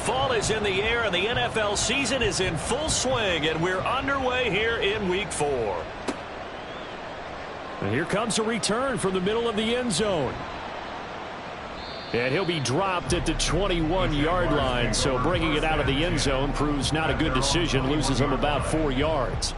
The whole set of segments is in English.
Fall is in the air, and the NFL season is in full swing, and we're underway here in Week 4. And here comes a return from the middle of the end zone. And he'll be dropped at the 21-yard line, so bringing it out of the end zone proves not a good decision, loses him about 4 yards.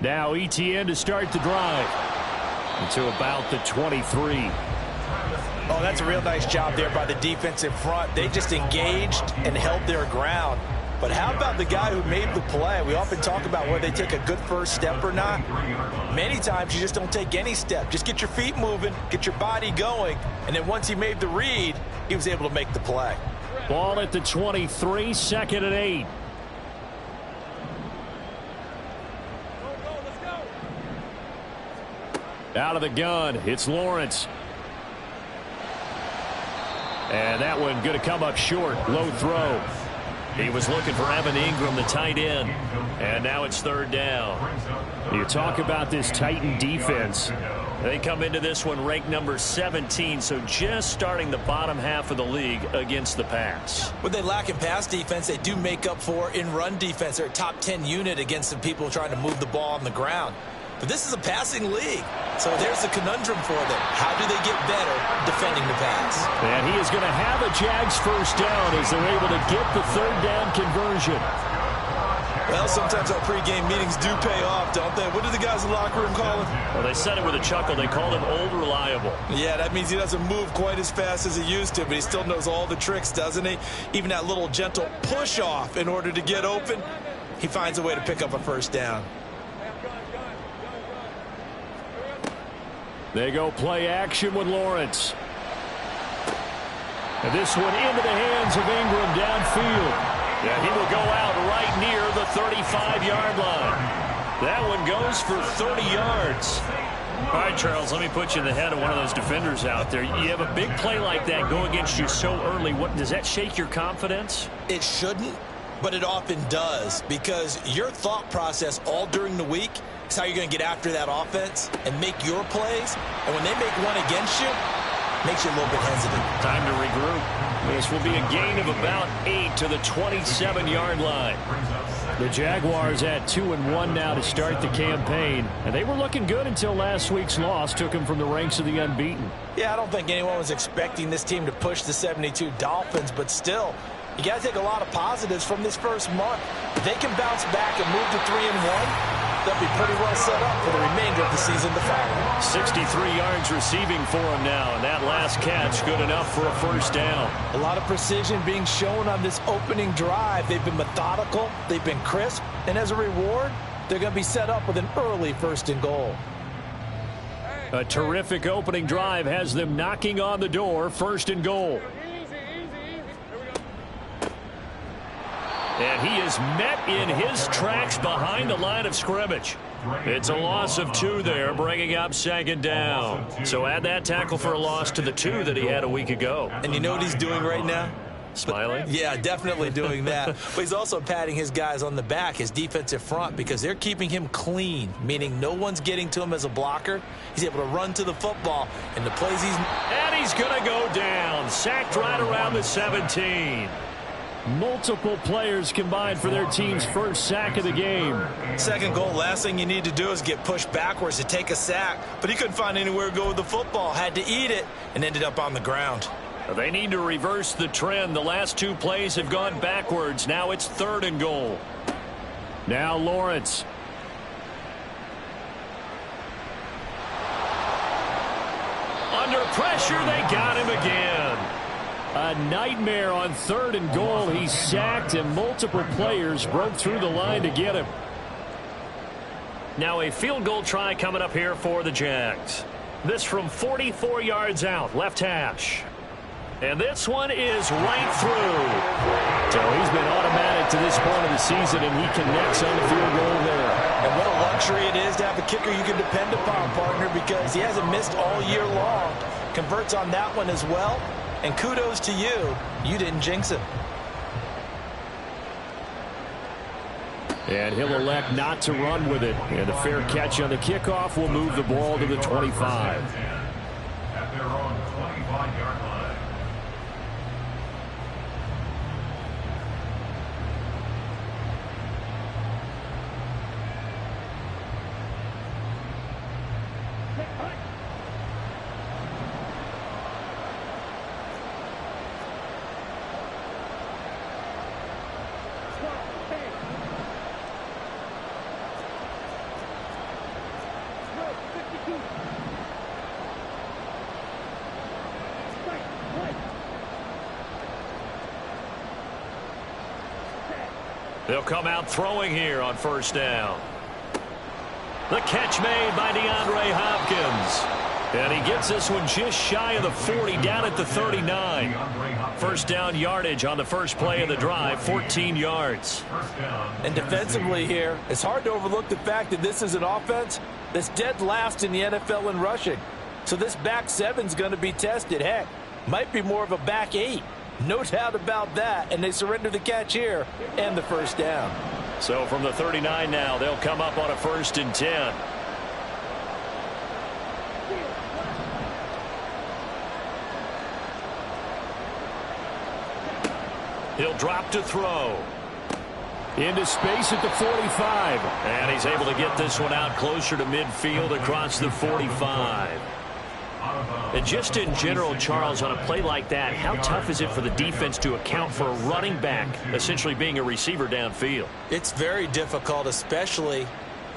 Now ETN to start the drive to about the 23. Oh, that's a real nice job there by the defensive front. They just engaged and held their ground. But how about the guy who made the play? We often talk about whether they take a good first step or not. Many times you just don't take any step. Just get your feet moving, get your body going, and then once he made the read, he was able to make the play. Ball at the 23, 2nd and 8. Out of the gun, it's Lawrence. And that one going to come up short. Low throw. He was looking for Evan Ingram, the tight end. And now it's 3rd down. You talk about this Titan defense. They come into this one ranked number 17, so just starting the bottom half of the league against the pass. What they lack in pass defense, they do make up for in run defense. They're a top 10 unit against the people trying to move the ball on the ground. But this is a passing league, so there's the conundrum for them. How do they get better defending the pass? And he is going to have a Jags first down as they're able to get the 3rd down conversion. Well, sometimes our pregame meetings do pay off, don't they? What do the guys in the locker room call him? Well, they said it with a chuckle. They called him Old Reliable. Yeah, that means he doesn't move quite as fast as he used to, but he still knows all the tricks, doesn't he? Even that little gentle push-off in order to get open, he finds a way to pick up a first down. They go play action with Lawrence. And this one into the hands of Ingram downfield. Yeah, he will go out right near the 35-yard line. That one goes for 30 yards. All right, Charles, let me put you in the head of one of those defenders out there. You have a big play like that go against you so early. What does that shake your confidence? It shouldn't, but it often does, because your thought process all during the week is how you're going to get after that offense and make your plays. And when they make one against you, it makes you a little bit hesitant. Time to regroup. This will be a gain of about 8 to the 27-yard line. The Jaguars at 2-1 now to start the campaign. And they were looking good until last week's loss took them from the ranks of the unbeaten. Yeah, I don't think anyone was expecting this team to push the 72 Dolphins, but still, you got to take a lot of positives from this first month. If they can bounce back and move to 3-1, they'll be pretty well set up for the remainder of the season to follow. 63 yards receiving for him now, and that last catch good enough for a first down. A lot of precision being shown on this opening drive. They've been methodical, they've been crisp, and as a reward, they're going to be set up with an early 1st and goal. A terrific opening drive has them knocking on the door, 1st and goal. And he is met in his tracks behind the line of scrimmage. It's a loss of 2 there, bringing up 2nd down. So add that tackle for a loss to the 2 that he had a week ago. And you know what he's doing right now? Smiling? Yeah, definitely doing that. But he's also patting his guys on the back, his defensive front, because they're keeping him clean, meaning no one's getting to him as a blocker. He's able to run to the football, and the plays he's... And he's going to go down, sacked right around the 17. Multiple players combined for their team's first sack of the game. 2nd goal, last thing you need to do is get pushed backwards to take a sack. But he couldn't find anywhere to go with the football, had to eat it, and ended up on the ground. They need to reverse the trend. The last 2 plays have gone backwards. Now it's 3rd and goal. Now Lawrence. Under pressure, they got him again. A nightmare on 3rd and goal. He's sacked, and multiple players broke through the line to get him. Now a field goal try coming up here for the Jags. This from 44 yards out, left hash. And this one is right through. So he's been automatic to this point of the season, and he connects on the field goal there. And what a luxury it is to have a kicker you can depend upon, partner, because he hasn't missed all year long. Converts on that one as well. And kudos to you. You didn't jinx him. And he'll elect not to run with it. And a fair catch on the kickoff will move the ball to the 25. At their own 25-yard line. They'll come out throwing here on first down. The catch made by DeAndre Hopkins. And he gets this one just shy of the 40, down at the 39. First down yardage on the first play of the drive, 14 yards. And defensively here, it's hard to overlook the fact that this is an offense that's dead last in the NFL in rushing. So this back seven's going to be tested. Heck, might be more of a back eight. No doubt about that. And they surrender the catch here and the first down. So from the 39 now, they'll come up on a 1st and 10. He'll drop to throw. Into space at the 45. And he's able to get this one out closer to midfield across the 45. And just in general, Charles, on a play like that, how tough is it for the defense to account for a running back essentially being a receiver downfield? It's very difficult, especially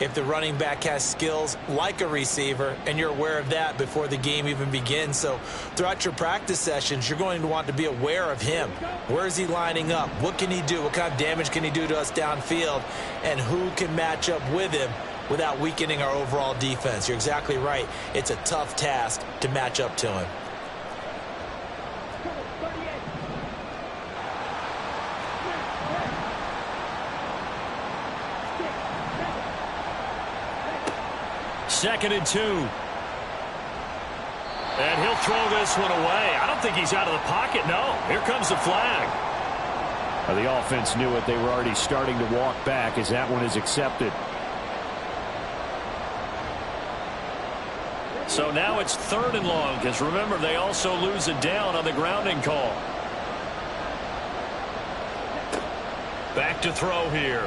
if the running back has skills like a receiver, and you're aware of that before the game even begins. So throughout your practice sessions, you're going to want to be aware of him. Where is he lining up? What can he do? What kind of damage can he do to us downfield? And who can match up with him without weakening our overall defense? You're exactly right. It's a tough task to match up to him. Second and 2. And he'll throw this one away. I don't think he's out of the pocket. No, here comes the flag. The offense knew it. They were already starting to walk back as that one is accepted. So now it's 3rd and long, because remember, they also lose a down on the grounding call. Back to throw here.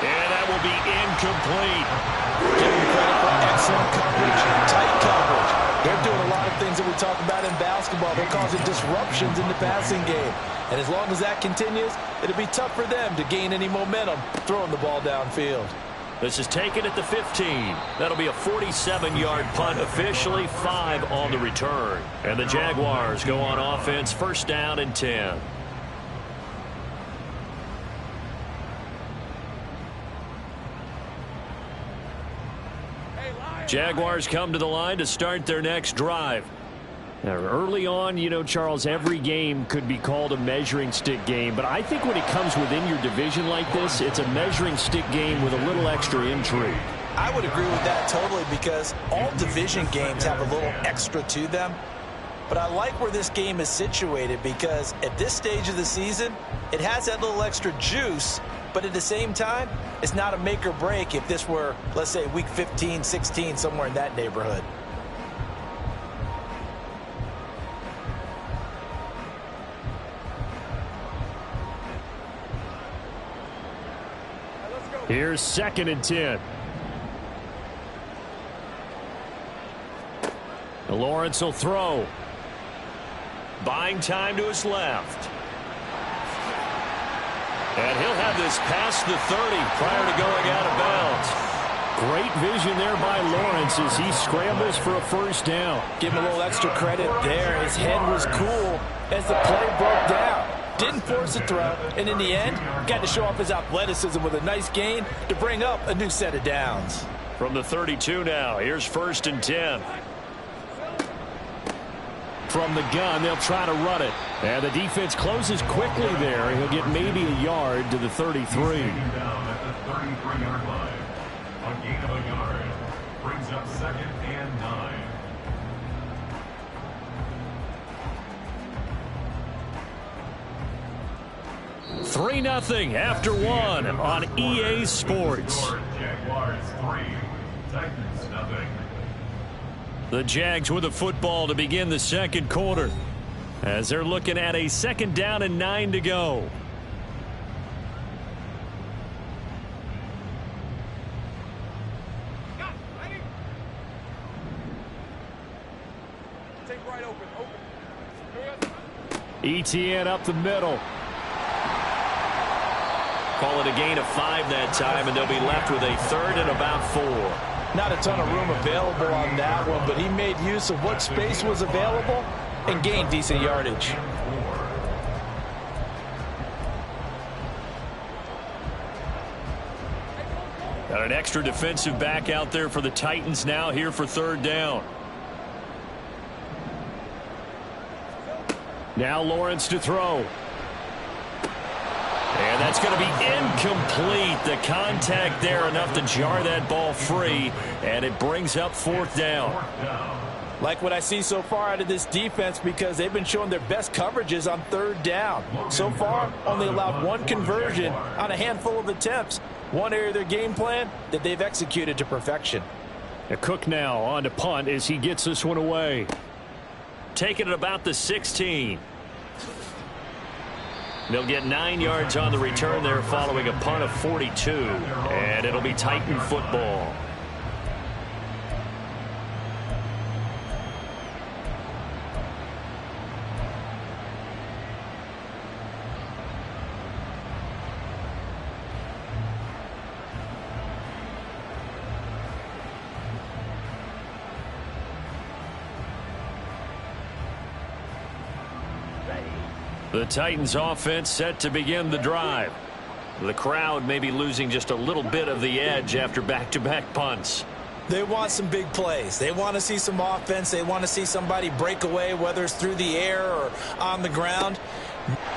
And that will be incomplete. Give them credit for excellent coverage, tight coverage. They're doing a lot of things that we talk about in basketball. They're causing disruptions in the passing game. And as long as that continues, it'll be tough for them to gain any momentum throwing the ball downfield. This is taken at the 15. That'll be a 47-yard punt, officially 5 on the return. And the Jaguars go on offense, 1st down and 10. Jaguars come to the line to start their next drive. Now, early on, you know, Charles, every game could be called a measuring stick game. But I think when it comes within your division like this, it's a measuring stick game with a little extra intrigue. I would agree with that totally, because all division games have a little extra to them. But I like where this game is situated, because at this stage of the season, it has that little extra juice. But at the same time, it's not a make or break if this were, let's say, week 15, 16, somewhere in that neighborhood. Here's 2nd and 10. Lawrence will throw. Buying time to his left. And he'll have this past the 30 prior to going out of bounds. Great vision there by Lawrence as he scrambles for a 1st down. Give him a little extra credit there. His head was cool as the play broke down. Didn't force a throw, and in the end, got to show off his athleticism with a nice gain to bring up a new set of downs. From the 32 now, here's 1st and 10. From the gun, they'll try to run it. And the defense closes quickly there. He'll get maybe a yard to the 33. Down at the 33-yard line. A gain of a yard. Brings up 2nd and 9. Three 0 after one on EA Sports. Jaguars 3, Titans 0. The Jags with the football to begin the second quarter, as they're looking at a 2nd down and 9 to go. ETN up the middle. Call it a gain of 5 that time, and they'll be left with a 3rd and about 4. Not a ton of room available on that one, but he made use of what space was available and gained decent yardage. Got an extra defensive back out there for the Titans now here for 3rd down. Now Lawrence to throw. And that's going to be incomplete. The contact there enough to jar that ball free, and it brings up 4th down. Like what I see so far out of this defense, because they've been showing their best coverages on 3rd down. So far, only allowed 1 conversion on a handful of attempts. One area of their game plan that they've executed to perfection. Cook now on to punt as he gets this one away. Taking it about the 16. They'll get 9 yards on the return there following a punt of 42. And it'll be Titan football. The Titans offense set to begin the drive. The crowd may be losing just a little bit of the edge after back-to-back punts. They want some big plays. They want to see some offense. They want to see somebody break away, whether it's through the air or on the ground.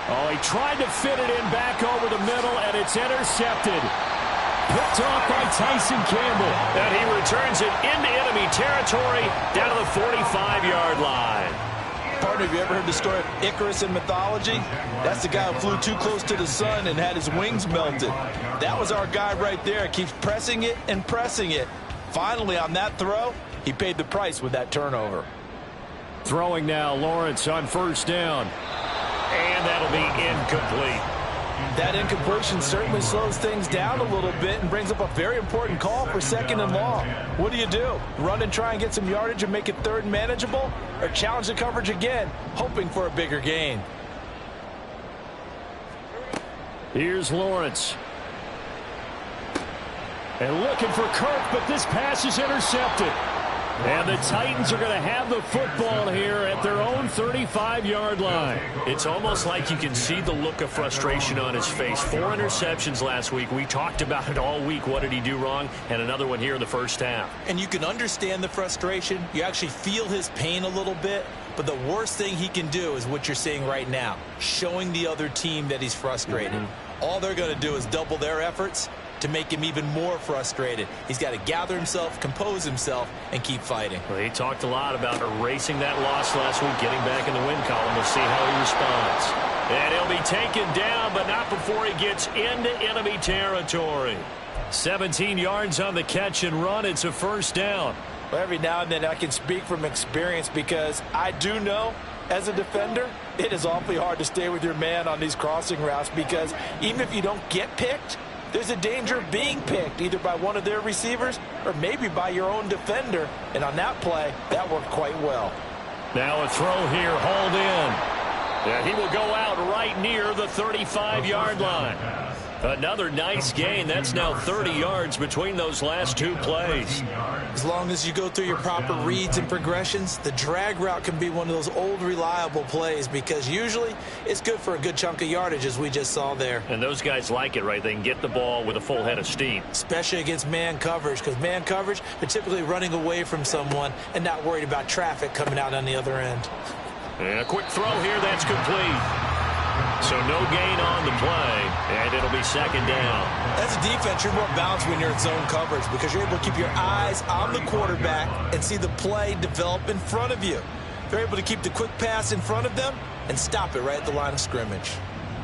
Oh, he tried to fit it in back over the middle, and it's intercepted. Picked off by Tyson Campbell. And he returns it into enemy territory down to the 45-yard line. Partner, have you ever heard the story of Icarus in mythology? That's the guy who flew too close to the sun and had his wings melted. That was our guy right there. Keeps pressing it and pressing it. Finally, on that throw, he paid the price with that turnover. Throwing now, Lawrence on 1st down. And that'll be incomplete. That incompletion certainly slows things down a little bit and brings up a very important call for 2nd and long. What do? Run and try and get some yardage and make it 3rd and manageable? Or challenge the coverage again, hoping for a bigger gain? Here's Lawrence. And looking for Kirk, but this pass is intercepted. And the Titans are going to have the football here at their own 35-yard line. It's almost like you can see the look of frustration on his face. 4 interceptions last week. We talked about it all week. What did he do wrong? And another one here in the first half. And you can understand the frustration. You actually feel his pain a little bit. But the worst thing he can do is what you're seeing right now, showing the other team that he's frustrated. All they're going to do is double their efforts to make him even more frustrated. He's got to gather himself, compose himself, and keep fighting. Well, he talked a lot about erasing that loss last week, getting back in the win column. We'll see how he responds. And he'll be taken down, but not before he gets into enemy territory. 17 yards on the catch and run. It's a 1st down. Well, every now and then I can speak from experience, because I do know as a defender, it is awfully hard to stay with your man on these crossing routes, because even if you don't get picked, there's a danger of being picked either by one of their receivers or maybe by your own defender. And on that play, that worked quite well. Now a throw here, hauled in. And he will go out right near the 35-yard line. Another nice gain. That's now 30 yards between those last 2 plays. As long as you go through your proper reads and progressions, the drag route can be one of those old reliable plays, because usually it's good for a good chunk of yardage, as we just saw there. And those guys like it, right? They can get the ball with a full head of steam. Especially against man coverage, because man coverage, they're typically running away from someone and not worried about traffic coming out on the other end. And a quick throw here, that's complete. So no gain on the play, and it'll be second down. As a defense, you're more balanced when you're in zone coverage because you're able to keep your eyes on the quarterback and see the play develop in front of you. They're able to keep the quick pass in front of them and stop it right at the line of scrimmage.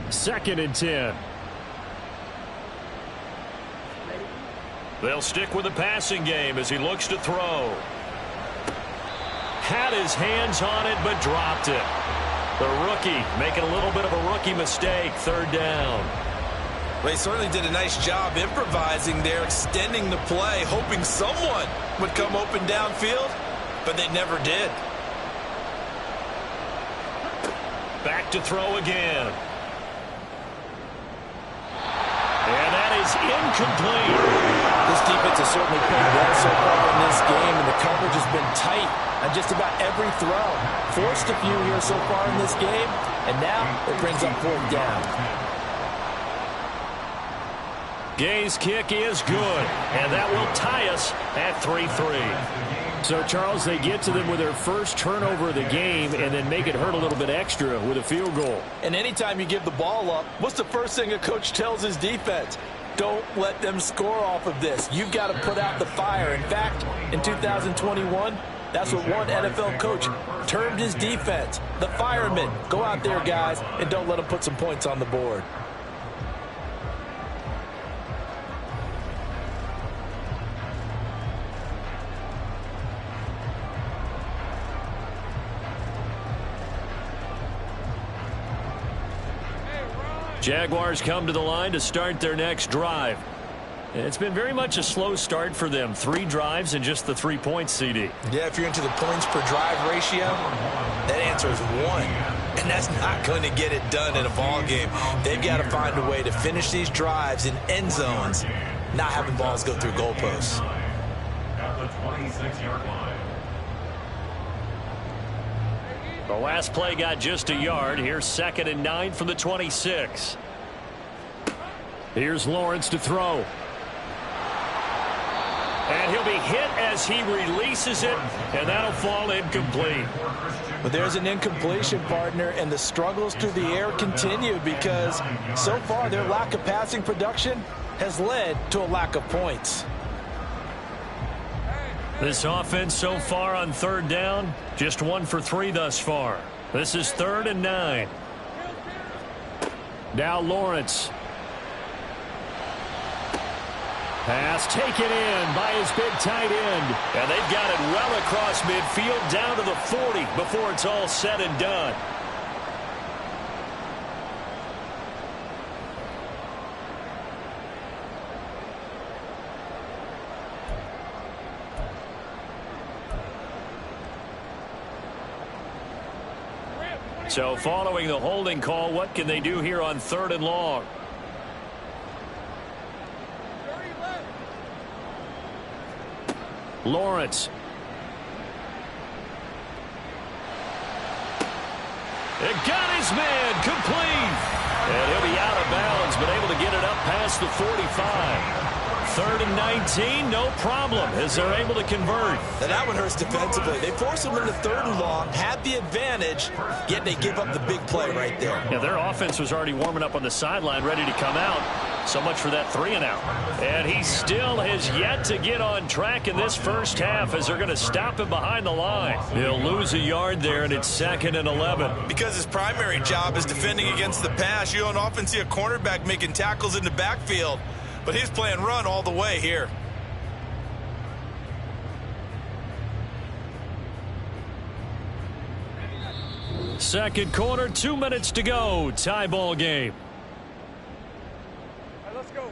2nd and 10. They'll stick with the passing game as he looks to throw. Had his hands on it, but dropped it. The rookie making a little bit of a rookie mistake, 3rd down. Well, he certainly did a nice job improvising there, extending the play, hoping someone would come open downfield, but they never did. Back to throw again. And that is incomplete. This defense has certainly played well so far in this game, and the coverage has been tight on just about every throw. Forced a few here so far in this game, and now it brings up 4th down. Gay's kick is good, and that will tie us at 3-3. So, Charles, they get to them with their first turnover of the game and then make it hurt a little bit extra with a field goal. And anytime you give the ball up, what's the first thing a coach tells his defense? Don't let them score off of this. You've got to put out the fire. In fact, in 2021, that's what one NFL coach termed his defense. The firemen. Go out there, guys, and don't let them put some points on the board. Jaguars come to the line to start their next drive. It's been very much a slow start for them. 3 drives and just the 3 points, CD. Yeah, if you're into the points per drive ratio, that answer is 1. And that's not going to get it done in a ball game. They've got to find a way to finish these drives in end zones, not having balls go through goalposts. At the 26-yard line. The last play got just a yard. Here's 2nd and 9 from the 26. Here's Lawrence to throw. And he'll be hit as he releases it, and that'll fall incomplete. But there's an incompletion, partner, and the struggles through the air continue because so far their lack of passing production has led to a lack of points. This offense so far on 3rd down, just 1 for 3 thus far. This is 3rd and 9. Now Lawrence. Pass taken in by his big tight end. And they've got it well across midfield down to the 40 before it's all said and done. So following the holding call, what can they do here on 3rd and long? Lawrence. It got his man complete. And he'll be out of bounds, but able to get it up past the 45. 3rd and 19, no problem, as they're able to convert. Now that one hurts defensively. They force them into 3rd and long, have the advantage, yet they give up the big play right there. Yeah, their offense was already warming up on the sideline, ready to come out. So much for that 3 and out. And he still has yet to get on track in this first half as they're going to stop him behind the line. He'll lose a yard there, and it's 2nd and 11. Because his primary job is defending against the pass, you don't often see a cornerback making tackles in the backfield. But he's playing run all the way here. Second quarter, 2 minutes to go. Tie ball game. All right, let's go.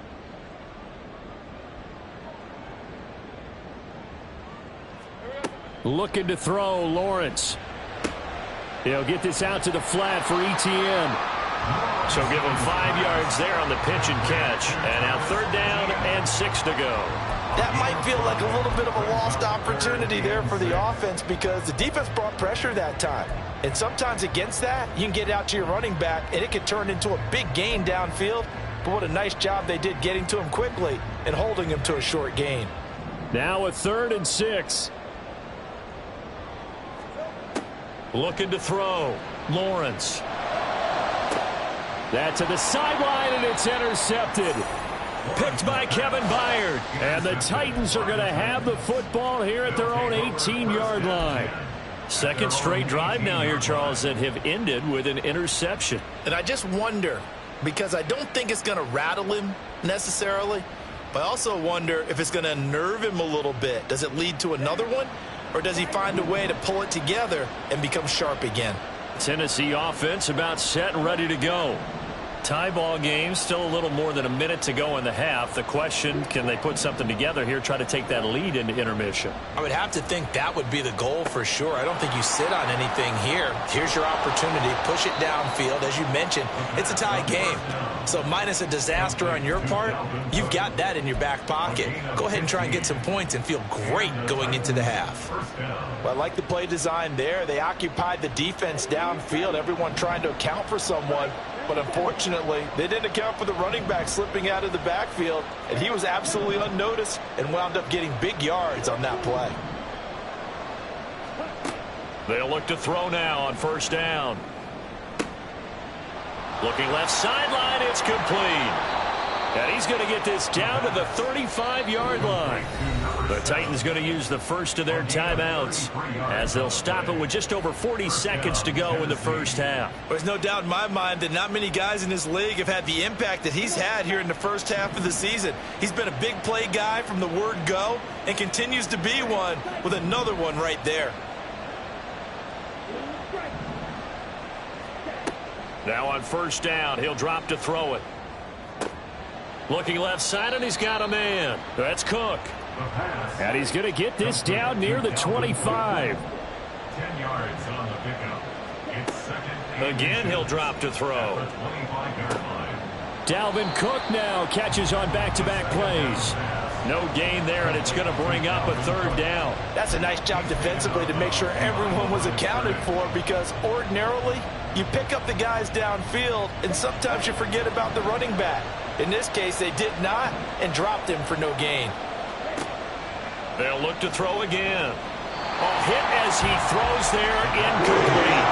Looking to throw, Lawrence. He'll get this out to the flat for ETN. So give him 5 yards there on the pitch and catch. And now 3rd down and 6 to go. That might feel like a little bit of a lost opportunity there for the offense because the defense brought pressure that time. And sometimes against that, you can get out to your running back, and it can turn into a big gain downfield. But what a nice job they did getting to him quickly and holding him to a short gain. Now a 3rd and 6. Looking to throw. Lawrence. That to the sideline, and it's intercepted. Picked by Kevin Byard. And the Titans are going to have the football here at their own 18-yard line. Second straight drive now here, Charles, that have ended with an interception. And I just wonder, because I don't think it's going to rattle him necessarily, but I also wonder if it's going to unnerve him a little bit. Does it lead to another one, or does he find a way to pull it together and become sharp again? Tennessee offense about set and ready to go. Tie ball game, still a little more than a minute to go in the half. The question, can they put something together here, try to take that lead into intermission? I would have to think that would be the goal for sure. I don't think you sit on anything here. Here's your opportunity. Push it downfield. As you mentioned, it's a tie game. So minus a disaster on your part, you've got that in your back pocket. Go ahead and try and get some points and feel great going into the half. Well, I like the play design there. They occupied the defense downfield, everyone trying to account for someone. But unfortunately, they didn't account for the running back slipping out of the backfield, and he was absolutely unnoticed and wound up getting big yards on that play. They'll look to throw now on first down. Looking left sideline, it's complete. And he's going to get this down to the 35-yard line. The Titans going to use the first of their timeouts as they'll stop it with just over 40 seconds to go in the first half. There's no doubt in my mind that not many guys in this league have had the impact that he's had here in the first half of the season. He's been a big play guy from the word go and continues to be one with another one right there. Now on first down, he'll drop to throw it. Looking left side, and he's got a man. That's Cook. And he's going to get this down near the 25. 10 yards on the pickup. It's second. Again, he'll drop to throw. 25-yard line. Dalvin Cook now catches on back-to-back plays. No gain there, and it's going to bring up a third down. That's a nice job defensively to make sure everyone was accounted for, because ordinarily you pick up the guys downfield and sometimes you forget about the running back. In this case, they did not and dropped him for no gain. They'll look to throw again. A hit as he throws there, incomplete.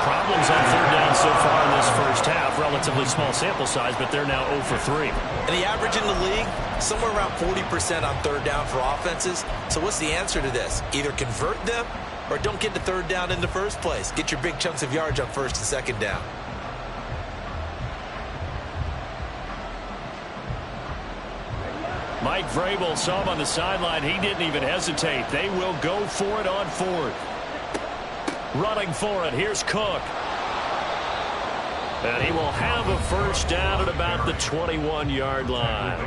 Problems on third down so far in this first half. Relatively small sample size, but they're now 0 for 3. And the average in the league, somewhere around 40% on third down for offenses. So what's the answer to this? Either convert them or don't get the third down in the first place. Get your big chunks of yards on first and second down. Mike Vrabel saw him on the sideline. He didn't even hesitate. They will go for it on fourth. Running for it. Here's Cook. And he will have a first down at about the 21-yard line.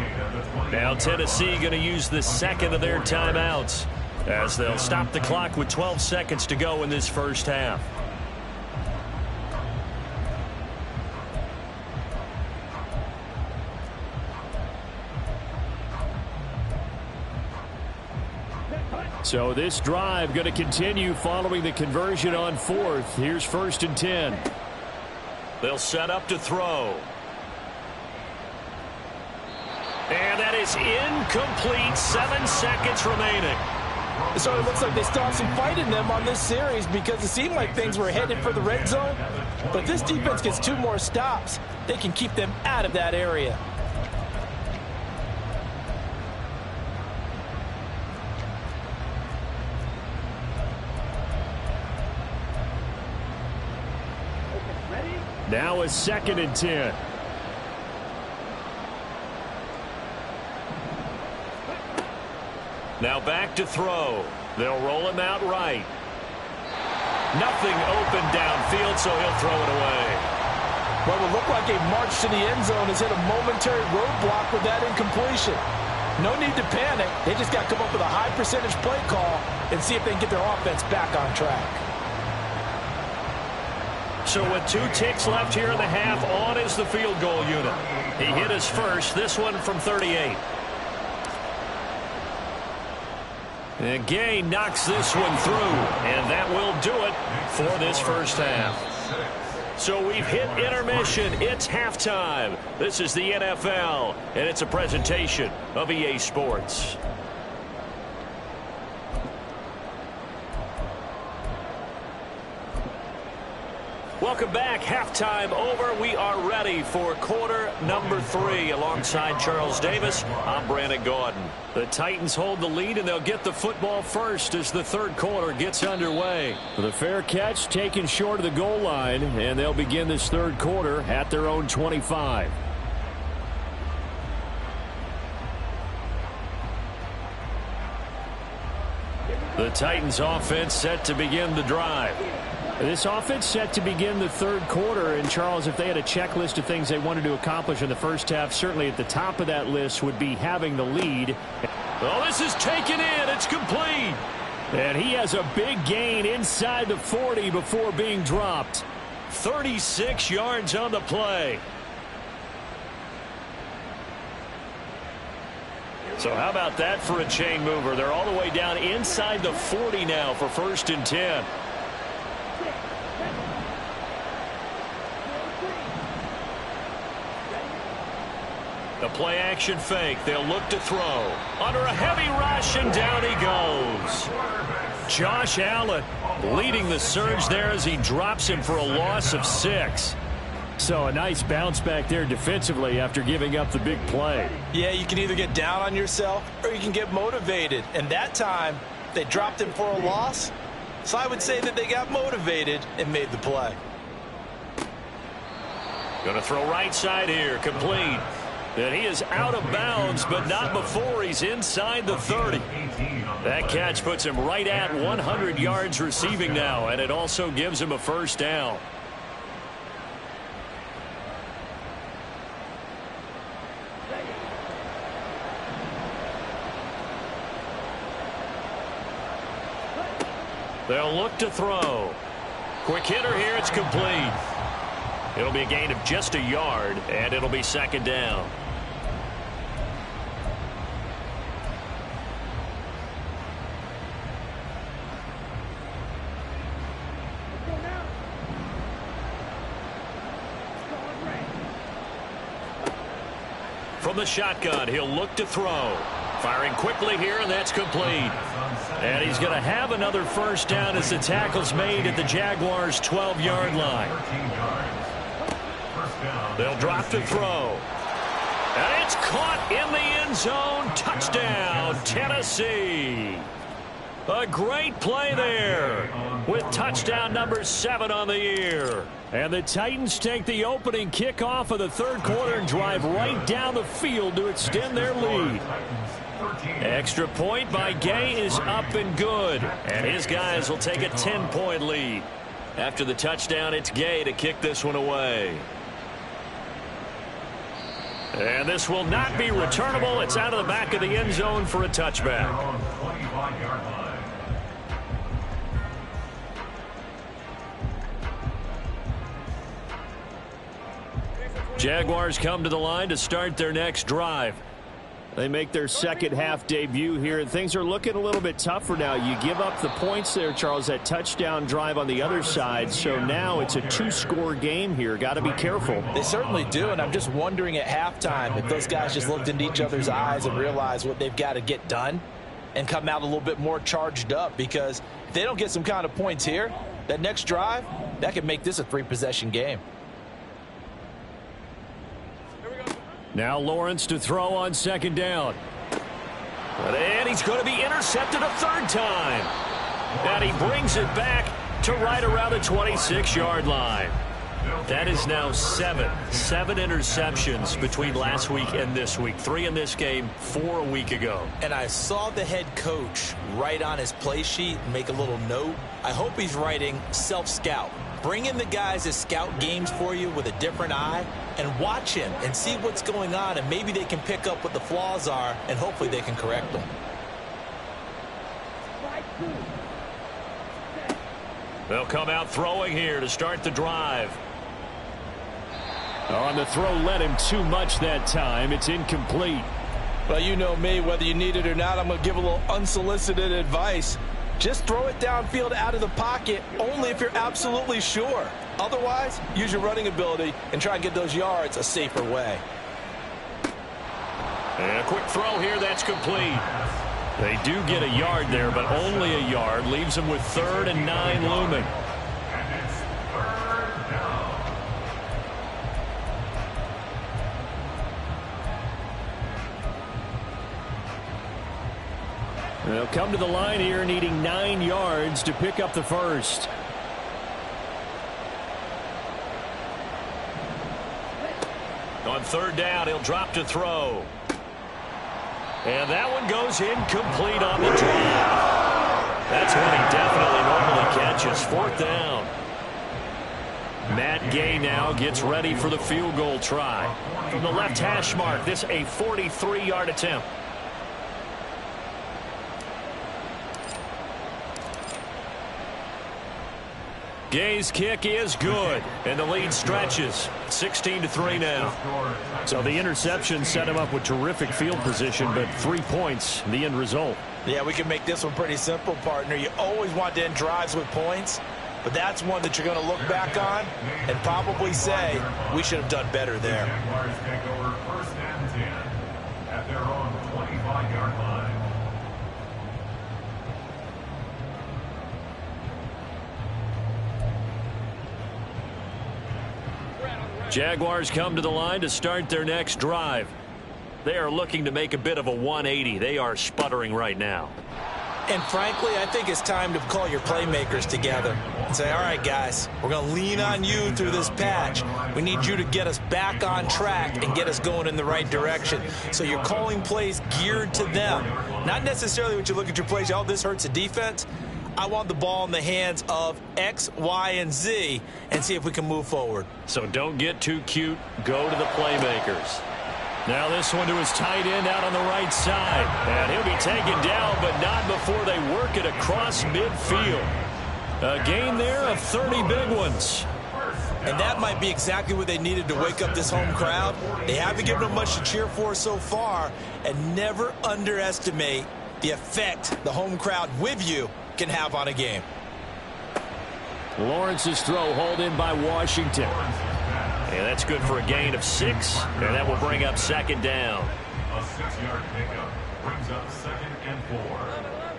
Now Tennessee going to use the second of their timeouts as they'll stop the clock with 12 seconds to go in this first half. So this drive going to continue following the conversion on fourth. Here's first and 10. They'll set up to throw. And that is incomplete. 7 seconds remaining. So it looks like they still have some fight in them on this series, because it seemed like things were headed for the red zone. But if this defense gets 2 more stops, they can keep them out of that area. Now a second and 10. Now back to throw. They'll roll him out right. Nothing open downfield, so he'll throw it away. What would look like a march to the end zone has hit a momentary roadblock with that incompletion. No need to panic. They just got to come up with a high percentage play call and see if they can get their offense back on track. So with 2 ticks left here in the half, on is the field goal unit. He hit his first, this one from 38. And Gay knocks this one through, and that will do it for this first half. So we've hit intermission. It's halftime. This is the NFL, and it's a presentation of EA Sports. Welcome back. Halftime over. We are ready for quarter number 3. Alongside Charles Davis, I'm Brandon Gaudin. The Titans hold the lead, and they'll get the football first as the third quarter gets underway. The fair catch taken short of the goal line, and they'll begin this third quarter at their own 25. The Titans offense set to begin the drive. This offense set to begin the third quarter. And, Charles, if they had a checklist of things they wanted to accomplish in the first half, certainly at the top of that list would be having the lead. Oh, this is taken in. It's complete. And he has a big gain inside the 40 before being dropped. 36 yards on the play. So how about that for a chain mover? They're all the way down inside the 40 now for 1st and 10. The play action fake. They'll look to throw. Under a heavy rush, and down he goes. Josh Allen leading the surge there as he drops him for a loss of 6. So a nice bounce back there defensively after giving up the big play. Yeah, you can either get down on yourself or you can get motivated. And that time, they dropped him for a loss. So I would say that they got motivated and made the play. Going to throw right side here. Complete. And he is out of bounds, but not before he's inside the 30. That catch puts him right at 100 yards receiving now, and it also gives him a first down. They'll look to throw. Quick hitter here. It's complete. It'll be a gain of just a yard, and it'll be 2nd down. From the shotgun, he'll look to throw. Firing quickly here, and that's complete. And he's going to have another first down as the tackle's made at the Jaguars' 12-yard line. They'll drop to throw. And it's caught in the end zone. Touchdown, Tennessee. A great play there with touchdown number 7 on the year. And the Titans take the opening kickoff of the third quarter and drive right down the field to extend their lead. Extra point by Gay is up and good. And his guys will take a 10-point lead. After the touchdown, it's Gay to kick this one away. And this will not be returnable. It's out of the back of the end zone for a touchback. Jaguars come to the line to start their next drive. They make their second half debut here, and things are looking a little bit tougher now. You give up the points there, Charles, that touchdown drive on the other side. So now it's a 2-score game here. Got to be careful. They certainly do, and I'm just wondering at halftime if those guys just looked into each other's eyes and realized what they've got to get done and come out a little bit more charged up, because if they don't get some kind of points here, that next drive, that could make this a 3-possession game. Now Lawrence to throw on 2nd down. And he's going to be intercepted a 3rd time. And he brings it back to right around the 26-yard line. That is now 7 interceptions between last week and this week. 3 in this game, 4 a week ago. And I saw the head coach write on his play sheet and make a little note. I hope he's writing self-scout. Bring in the guys that scout games for you with a different eye and watch him and see what's going on, and maybe they can pick up what the flaws are, and hopefully they can correct them. They'll come out throwing here to start the drive. On the throw, led him too much that time. It's incomplete. Well, you know me, whether you need it or not, I'm going to give a little unsolicited advice. Just throw it downfield out of the pocket only if you're absolutely sure. Otherwise, use your running ability and try and get those yards a safer way. And a quick throw here, that's complete. They do get a yard there, but only a yard. Leaves them with 3rd and 9 looming. They'll come to the line here needing 9 yards to pick up the first. On third down, he'll drop to throw. And that one goes incomplete on the drive. That's one he definitely normally catches. Fourth down. Matt Gay now gets ready for the field goal try. From the left hash mark, this a 43-yard attempt. Gay's kick is good, and the lead stretches. 16-3 now. So the interception set him up with terrific field position, but 3 points, the end result. Yeah, we can make this one pretty simple, partner. You always want to end drives with points, but that's one that you're going to look back on and probably say, we should have done better there. Jaguars take over first and 10 at their own 25-yard line. Jaguars come to the line to start their next drive. They are looking to make a bit of a 180. They are sputtering right now. And frankly, I think it's time to call your playmakers together and say, all right, guys, we're going to lean on you through this patch. We need you to get us back on track and get us going in the right direction. So you're calling plays geared to them. Not necessarily what you look at your plays, oh, this hurts the defense. I want the ball in the hands of X, Y, and Z and see if we can move forward. So don't get too cute. Go to the playmakers. Now this one to his tight end out on the right side. And he'll be taken down, but not before they work it across midfield. A gain there of 30 big ones. And that might be exactly what they needed to wake up this home crowd. They haven't given them much to cheer for so far. And never underestimate the effect the home crowd with you can have on a game. Lawrence's throw hauled in by Washington. And that's good for a gain of 6, and that will bring up second down. A 6-yard pickup brings up 2nd and 4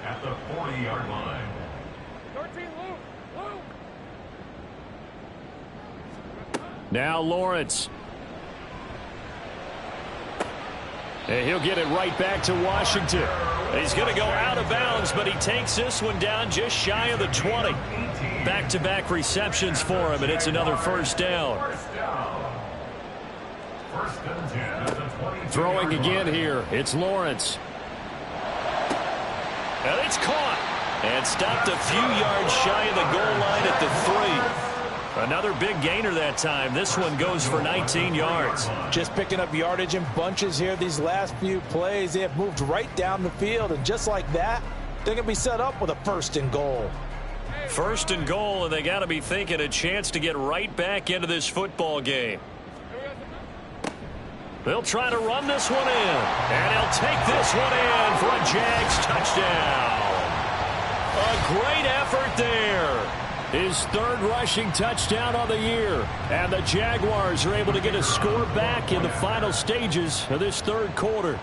at the 40-yard line. Now Lawrence. And he'll get it right back to Washington. He's going to go out of bounds, but he takes this one down just shy of the 20. Back-to-back receptions for him, and it's another first down. First and 10 at the 20. Throwing again here. It's Lawrence. And it's caught. And stopped a few yards shy of the goal line at the 3. Another big gainer that time. This one goes for 19 yards. Just picking up yardage in bunches here these last few plays. They have moved right down the field, and just like that, they're going to be set up with a 1st and goal. 1st and goal, and they got to be thinking a chance to get right back into this football game. They'll try to run this one in, and he'll take this one in for a Jags touchdown. A great effort there. His 3rd rushing touchdown on the year. And the Jaguars are able to get a score back in the final stages of this 3rd quarter.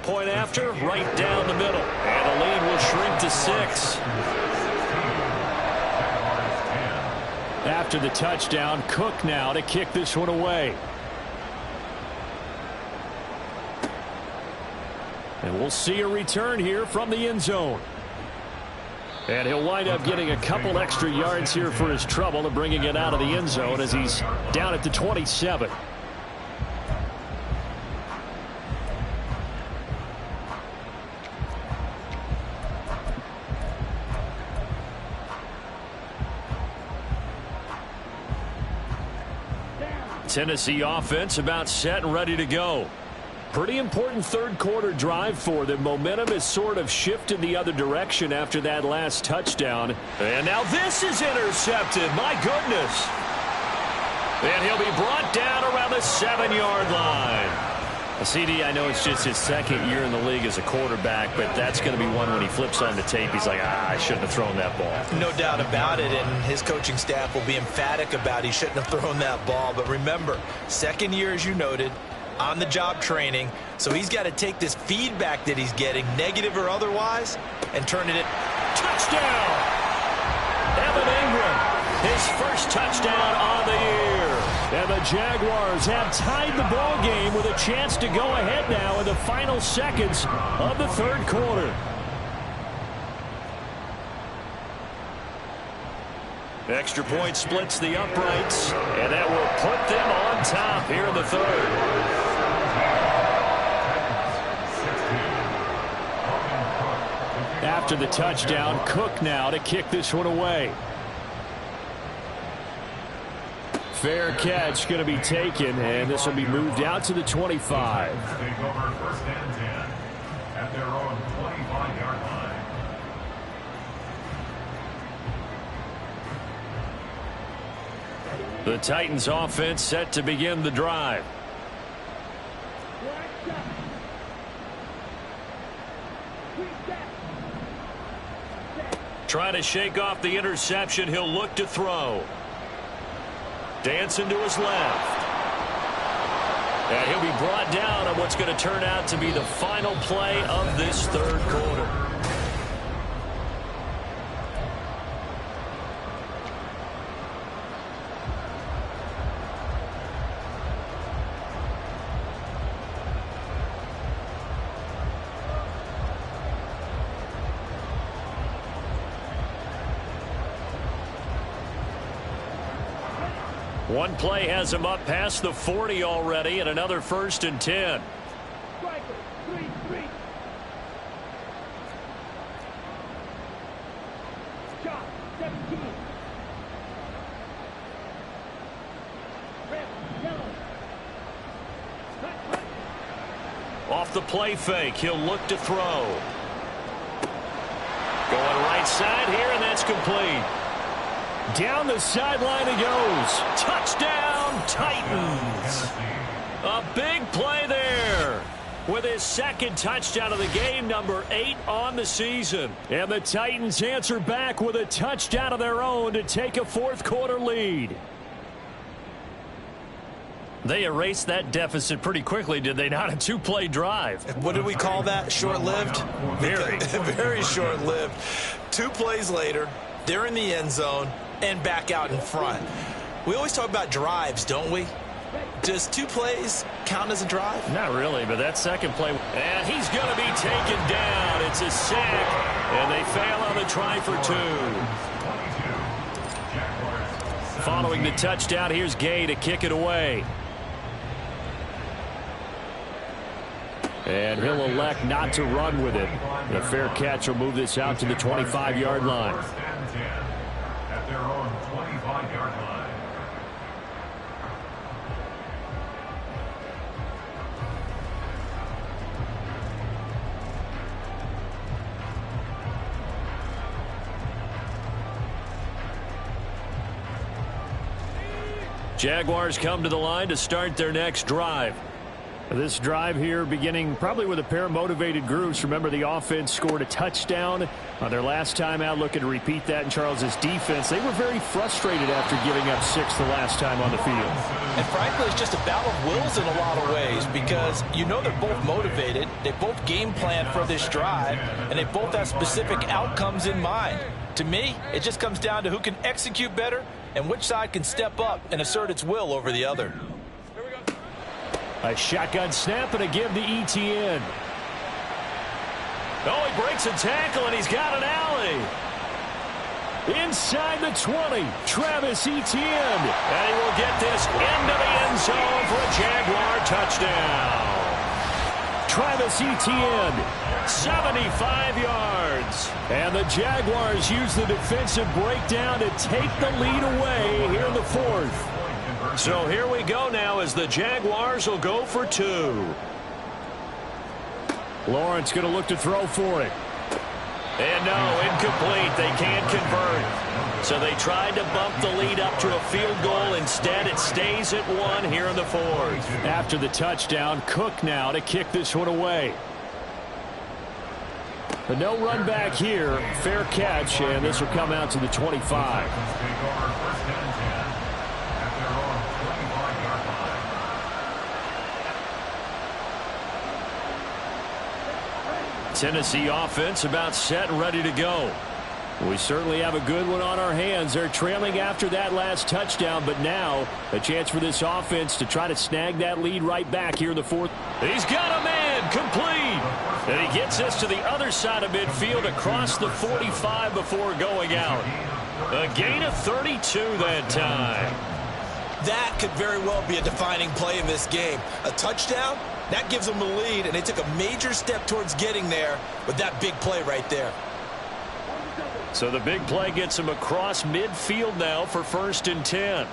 Point after, right down the middle. And the lead will shrink to 6. After the touchdown, Cook now to kick this one away. And we'll see a return here from the end zone. And he'll wind up getting a couple extra yards here for his trouble and bringing it out of the end zone as he's down at the 27. Tennessee offense about set and ready to go. Pretty important 3rd quarter drive for them. Momentum has sort of shifted the other direction after that last touchdown. And now this is intercepted. My goodness. And he'll be brought down around the 7-yard line. CD, I know it's just his 2nd year in the league as a quarterback, but that's going to be one when he flips on the tape, he's like, I shouldn't have thrown that ball. No doubt about it, and his coaching staff will be emphatic about he shouldn't have thrown that ball. But remember, 2nd year, as you noted, on-the-job training, so he's got to take this feedback that he's getting, negative or otherwise, and turn it in. Touchdown! Evan Ingram, his first touchdown on the year. And the the Jaguars have tied the ball game with a chance to go ahead now in the final seconds of the third quarter. Extra point splits the uprights, and that will put them on top here in the third. After the touchdown, Cook now to kick this one away. Fair catch going to be taken, and this will be moved out to the 25. Take over first and 10 at their own 25-yard line. The Titans offense set to begin the drive. Trying to shake off the interception. He'll look to throw. Dancing to his left. And he'll be brought down on what's going to turn out to be the final play of this third quarter. One play has him up past the 40 already, and another 1st and 10. Off the play fake, he'll look to throw. Going right side here, and that's complete. Down the sideline he goes. Touchdown, Titans. A big play there with his second touchdown of the game, number 8 on the season. And the Titans answer back with a touchdown of their own to take a fourth quarter lead. They erased that deficit pretty quickly, did they not? A 2-play drive. What did we call that? Short-lived? Very. Very short-lived. 2 plays later, they're in the end zone and back out in front. We always talk about drives, don't we? Does 2 plays count as a drive? Not really, but that second play. And he's going to be taken down. It's a sack, and they fail on the try for 2. Following the touchdown, here's Gay to kick it away. And he'll elect not to run with it. The fair catch will move this out to the 25-yard line. First and 10 at their own 25-yard line. Jaguars come to the line to start their next drive. This drive here beginning probably with a pair of motivated groups. Remember, the offense scored a touchdown on their last time out. Looking to repeat that in Charles's defense. They were very frustrated after giving up 6 the last time on the field. And frankly, it's just a battle of wills in a lot of ways because you know they're both motivated. They both game plan for this drive, and they both have specific outcomes in mind. To me, it just comes down to who can execute better and which side can step up and assert its will over the other. A shotgun snap and a give to Etienne. Oh, he breaks a tackle, and he's got an alley. Inside the 20, Travis Etienne. And he will get this into the end zone for a Jaguar touchdown. Travis Etienne, 75 yards. And the Jaguars use the defensive breakdown to take the lead away here in the fourth. So here we go now as the Jaguars will go for 2. Lawrence going to look to throw for it. And no, incomplete. They can't convert. So they tried to bump the lead up to a field goal. Instead, it stays at 1 here in the fourth. After the touchdown, Cook now to kick this one away. But no run back here. Fair catch, and this will come out to the 25. Tennessee offense about set and ready to go. We certainly have a good one on our hands. They're trailing after that last touchdown, but now a chance for this offense to try to snag that lead right back here in the fourth. He's got a man complete. And he gets this to the other side of midfield across the 45 before going out. A gain of 32 that time. That could very well be a defining play in this game. A touchdown, that gives them the lead, and they took a major step towards getting there with that big play right there. So the big play gets him across midfield now for 1st and 10.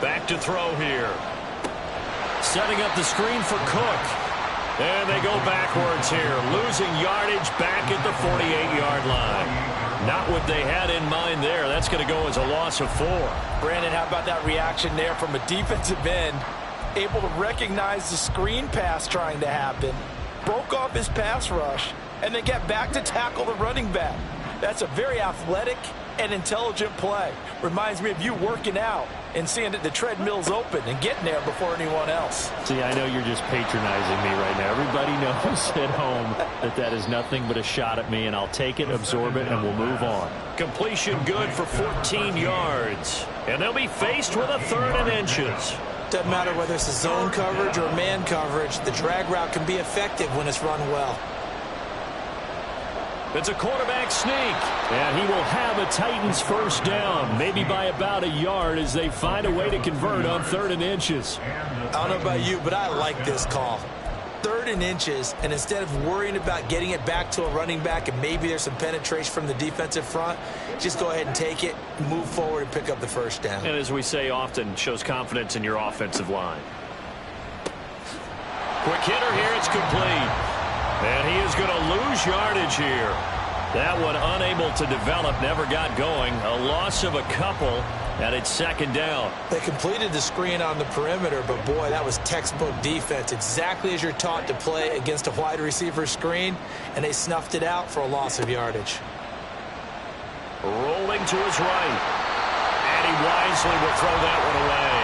Back to throw here. Setting up the screen for Cook. And they go backwards here, losing yardage back at the 48-yard line. Not what they had in mind there. That's going to go as a loss of 4. Brandon, how about that reaction there from a defensive end? Able to recognize the screen pass trying to happen, broke off his pass rush, and then get back to tackle the running back. That's a very athletic and intelligent play. Reminds me of you working out and seeing that the treadmill's open and getting there before anyone else. See, I know you're just patronizing me right now. Everybody knows at home that that is nothing but a shot at me, and I'll take it, absorb it, and we'll move on. Completion good for 14 yards. And they'll be faced with a 3rd and inches. Doesn't matter whether it's a zone coverage or man coverage, the drag route can be effective when it's run well. It's a quarterback sneak. And he will have a Titans 1st down, maybe by about a yard as they find a way to convert on 3rd and inches. I don't know about you, but I like this call. 3rd and inches, and instead of worrying about getting it back to a running back and maybe there's some penetration from the defensive front, just go ahead and take it, move forward, and pick up the 1st down. And as we say often, shows confidence in your offensive line. Quick hitter here, it's complete. And he is going to lose yardage here. That one unable to develop, never got going. A loss of a couple, and it's 2nd down. They completed the screen on the perimeter, but boy, that was textbook defense. Exactly as you're taught to play against a wide receiver screen, and they snuffed it out for a loss of yardage. Rolling to his right. And he wisely will throw that one away.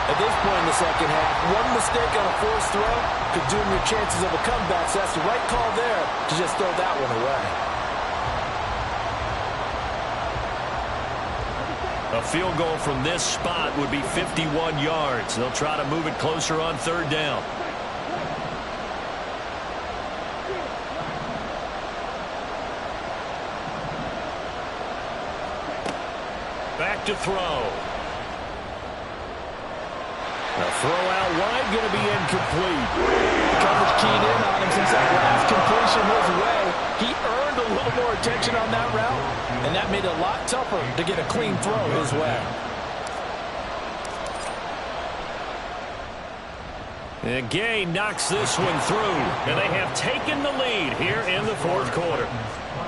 At this point in the 2nd half, one mistake on a forced throw could doom your chances of a comeback, so that's the right call there to just throw that one away. A field goal from this spot would be 51 yards. They'll try to move it closer on 3rd down. Back to throw. A throw out wide, going to be incomplete. Coverage keyed in on him since that last completion was away. He earned a little more attention on that route, and that made it a lot tougher to get a clean throw his way. And Gay knocks this one through, and they have taken the lead here in the 4th quarter.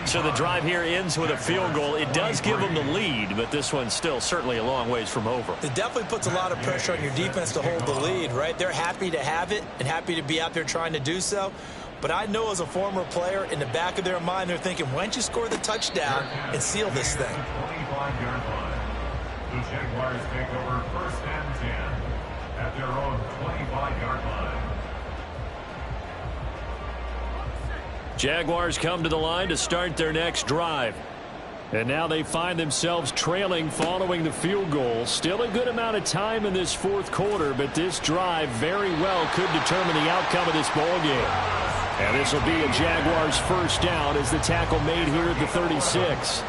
So the drive here ends with a field goal. It does give them the lead, but this one's still certainly a long ways from over. It definitely puts a lot of pressure on your defense to hold the lead, right? They're happy to have it and happy to be out there trying to do so. But I know as a former player, in the back of their mind, they're thinking, why don't you score the touchdown and seal this thing? 25-yard line. The Jaguars take over 1st and 10 at their own 25-yard line. Jaguars come to the line to start their next drive. And now they find themselves trailing following the field goal. Still a good amount of time in this 4th quarter, but this drive very well could determine the outcome of this ball game. And this will be a Jaguars 1st down as the tackle made here at the 36.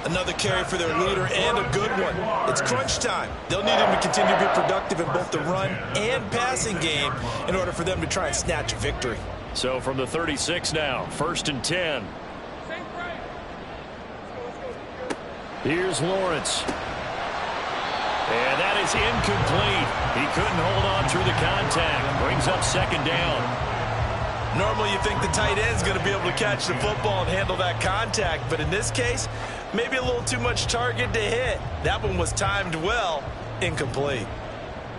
Another carry for their leader and a good one. It's crunch time. They'll need him to continue to be productive in both the run and passing game in order for them to try and snatch a victory. So from the 36 now, 1st and 10. Here's Lawrence. And that is incomplete. He couldn't hold on through the contact. Brings up 2nd down. Normally you think the tight end's going to be able to catch the football and handle that contact, but in this case, maybe a little too much target to hit. That one was timed well, incomplete.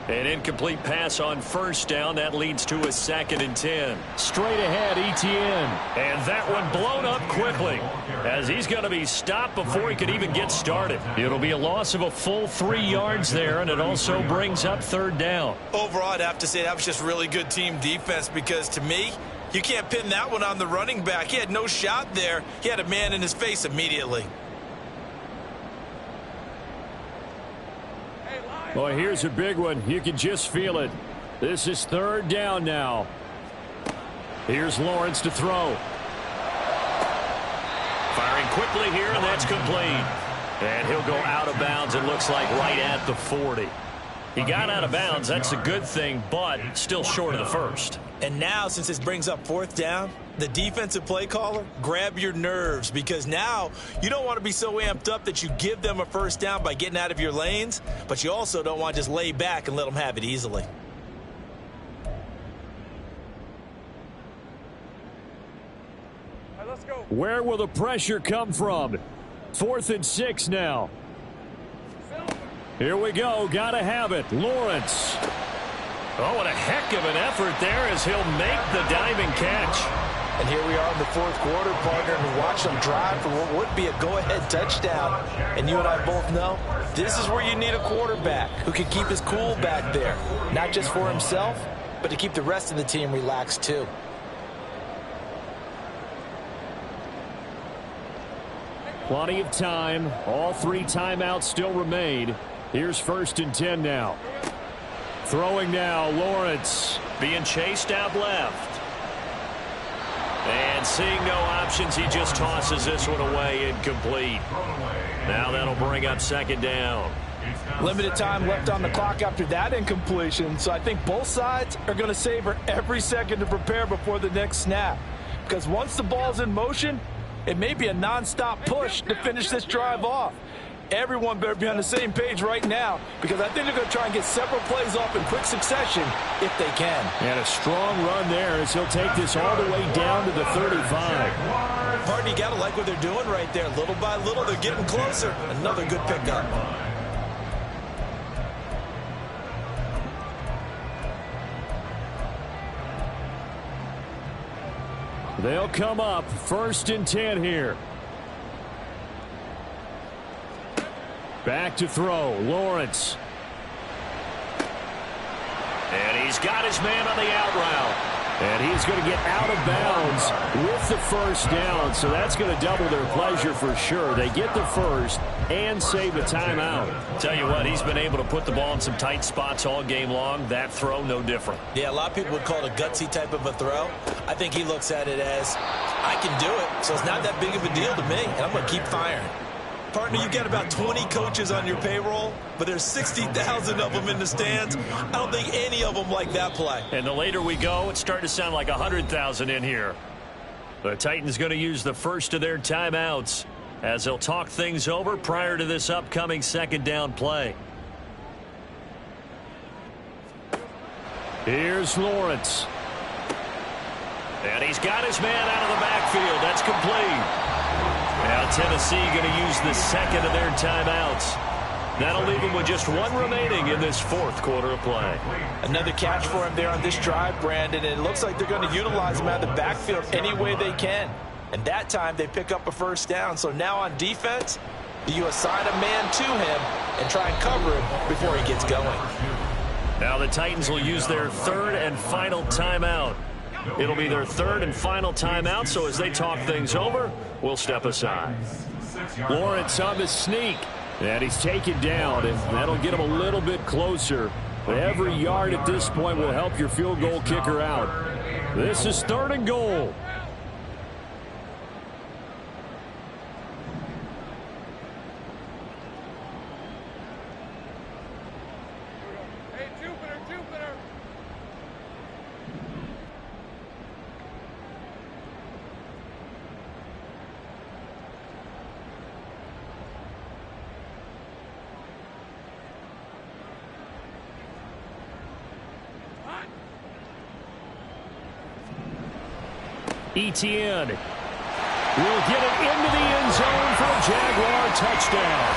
An incomplete pass on 1st down. That leads to a 2nd and 10. Straight ahead, Etienne. And that one blown up quickly as he's going to be stopped before he could even get started. It'll be a loss of a full 3 yards there, and it also brings up 3rd down. Overall, I'd have to say that was just really good team defense because, to me, You can't pin that one on the running back. He had no shot there. He had a man in his face immediately. Boy, here's a big one. You can just feel it. This is third down now. Here's Lawrence to throw. Firing quickly here, and that's complete. And he'll go out of bounds, it looks like, right at the 40. He got out of bounds. That's a good thing, but still short of the first. And now, since this brings up fourth down, the defensive play caller, grab your nerves, because now you don't want to be so amped up that you give them a first down by getting out of your lanes, but you also don't want to just lay back and let them have it easily. Where will the pressure come from? 4th and 6 now. Here we go. Got to have it. Lawrence. Oh, what a heck of an effort there as he'll make the diving catch. And here we are in the fourth quarter, partner, and watch them drive for what would be a go-ahead touchdown. And you and I both know this is where you need a quarterback who can keep his cool back there, not just for himself, but to keep the rest of the team relaxed too. Plenty of time. All 3 timeouts still remain. Here's 1st and 10 now. Throwing now, Lawrence. Being chased out left. And seeing no options, he just tosses this one away, incomplete. Now that'll bring up 2nd down. Limited time left on the clock after that incompletion, so I think both sides are going to savor every second to prepare before the next snap. Because once the ball's in motion, it may be a non-stop push to finish this drive off. Everyone better be on the same page right now, because I think they're going to try and get several plays off in quick succession if they can. And a strong run there as he'll take this all the way down to the 35. Partner, you got to like what they're doing right there. Little by little, they're getting closer. Another good pickup. They'll come up 1st and 10 here. Back to throw, Lawrence. And he's got his man on the out route. And he's going to get out of bounds with the first down, so that's going to double their pleasure for sure. They get the first and save a timeout. Tell you what, he's been able to put the ball in some tight spots all game long. That throw, no different. Yeah, a lot of people would call it a gutsy type of a throw. I think he looks at it as, I can do it, so it's not that big of a deal to me, and I'm going to keep firing. Partner, you got about 20 coaches on your payroll, but there's 60,000 of them in the stands. I don't think any of them like that play. And the later we go, it's starting to sound like 100,000 in here. The Titans going to use the first of their timeouts as they'll talk things over prior to this upcoming 2nd down play. Here's Lawrence. And he's got his man out of the backfield. That's complete. Now Tennessee going to use the 2nd of their timeouts. That'll leave him with just 1 remaining in this 4th quarter of play. Another catch for him there on this drive, Brandon, and it looks like they're going to utilize him out of the backfield any way they can. And that time they pick up a first down. So now on defense, you assign a man to him and try and cover him before he gets going. Now the Titans will use their 3rd and final timeout. It'll be their 3rd and final timeout, so as they talk things over, we'll step aside. Lawrence on the sneak, and he's taken down, and that'll get him a little bit closer. But every yard at this point will help your field goal kicker out. This is 3rd and goal. Etienne will get it into the end zone for a Jaguar touchdown.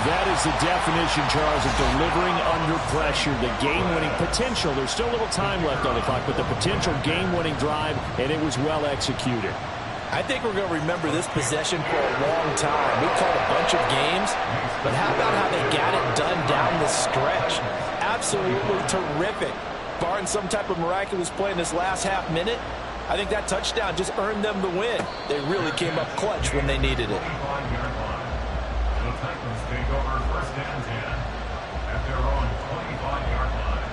That is the definition, Charles, of delivering under pressure. The game-winning potential. There's still a little time left on the clock, but the potential game-winning drive, and it was well executed. I think we're going to remember this possession for a long time. We called a bunch of games, but how about how they got it done down the stretch? Absolutely terrific. Barring some type of miraculous play in this last half minute, I think that touchdown just earned them the win. They really came up clutch when they needed it. 25-yard line. The Titans take over first and 10 at their own 25-yard line.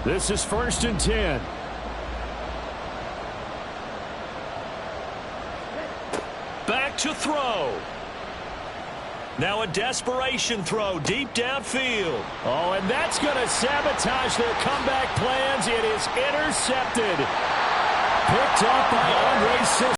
This is 1st and 10. Back to throw. Now a desperation throw deep downfield. Oh, and that's going to sabotage their comeback plans. It is intercepted. Picked up by Andre Sis.